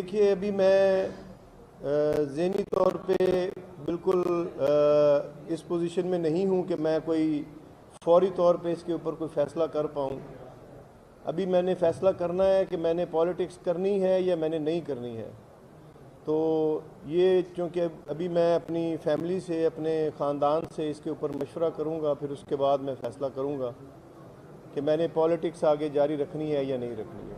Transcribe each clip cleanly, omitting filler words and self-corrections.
देखिए, अभी मैं ज़हनी तौर पे बिल्कुल इस पोजीशन में नहीं हूँ कि मैं कोई फौरी तौर पे इसके ऊपर कोई फ़ैसला कर पाऊँ। अभी मैंने फ़ैसला करना है कि मैंने पॉलिटिक्स करनी है या मैंने नहीं करनी है। तो ये चूँकि अभी मैं अपनी फैमिली से, अपने ख़ानदान से इसके ऊपर मशवरा करूँगा, फिर उसके बाद मैं फ़ैसला करूँगा कि मैंने पॉलिटिक्स आगे जारी रखनी है या नहीं रखनी है।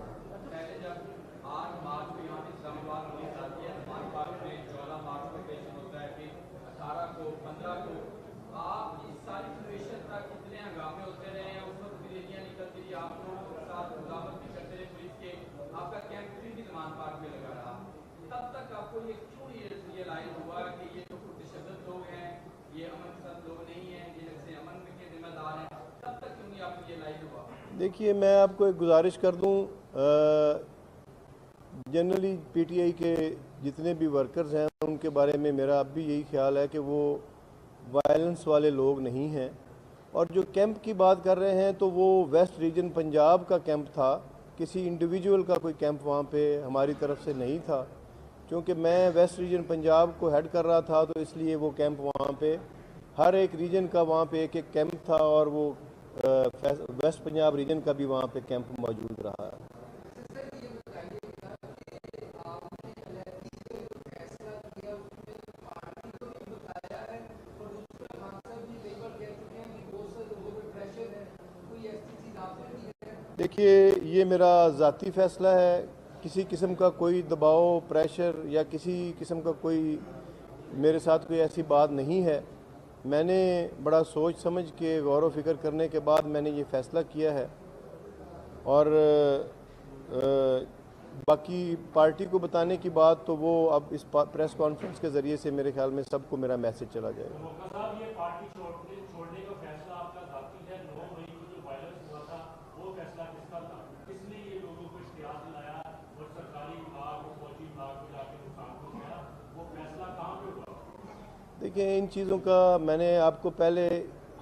तब तक आपको ये क्यों रियलाइज हुआ कि ये तो तशद्दुद लोग हैं, ये अमन पसंद लोग नहीं हैं, ये जैसे अमन के जिम्मेदार हैं, तब तक क्यों नहीं आपको रियलाइज हुआ? देखिए, मैं आपको एक गुजारिश कर दूं, जनरली पीटीआई के जितने भी वर्कर्स हैं उनके बारे में मेरा अब भी यही ख्याल है कि वो वायलेंस वाले लोग नहीं हैं। और जो कैंप की बात कर रहे हैं तो वो वेस्ट रीजन पंजाब का कैंप था, किसी इंडिविजुअल का कोई कैंप वहाँ पे हमारी तरफ से नहीं था। क्योंकि मैं वेस्ट रीजन पंजाब को हेड कर रहा था तो इसलिए वो कैंप वहाँ पे हर एक रीजन का वहाँ पे एक एक कैंप था, और वो वेस्ट पंजाब रीजन का भी वहाँ पे कैंप मौजूद रहा है। देखिए, ये मेरा ज़ाती फ़ैसला है। किसी किस्म का कोई दबाव, प्रेशर या किसी किस्म का कोई मेरे साथ कोई ऐसी बात नहीं है। मैंने बड़ा सोच समझ के गौर व फिक्र करने के बाद मैंने ये फ़ैसला किया है। और बाकी पार्टी को बताने की बात तो वो अब इस प्रेस कॉन्फ्रेंस के ज़रिए से मेरे ख्याल में सबको मेरा मैसेज चला जाएगा। देखिए, इन चीज़ों का मैंने आपको पहले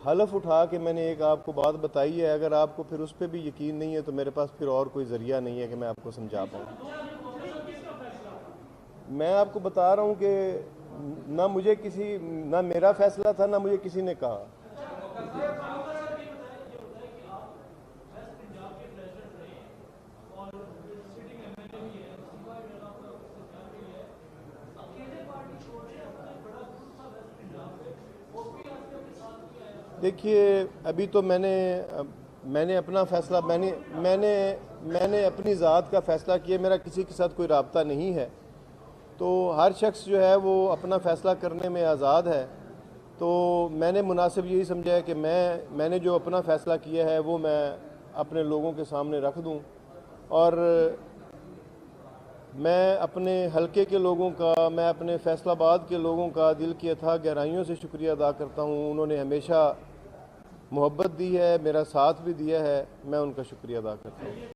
हलफ उठा के मैंने एक आपको बात बताई है। अगर आपको फिर उस पर भी यकीन नहीं है तो मेरे पास फिर और कोई ज़रिया नहीं है कि मैं आपको समझा पाऊँ। मैं आपको बता रहा हूँ कि ना मेरा फैसला था, ना मुझे किसी ने कहा। देखिए, अभी तो मैंने अपना फ़ैसला मैंने अपनी ज़ात का फ़ैसला किया। मेरा किसी के साथ कोई राब्ता नहीं है। तो हर शख्स जो है वो अपना फ़ैसला करने में आज़ाद है। तो मैंने मुनासिब यही समझा है कि मैंने जो अपना फ़ैसला किया है वो मैं अपने लोगों के सामने रख दूं। और मैं अपने हलके के लोगों का, मैं अपने फैसलाबाद के लोगों का दिल की अथाह गहराइयों से शुक्रिया अदा करता हूँ। उन्होंने हमेशा मोहब्बत दी है, मेरा साथ भी दिया है, मैं उनका शुक्रिया अदा करता हूँ।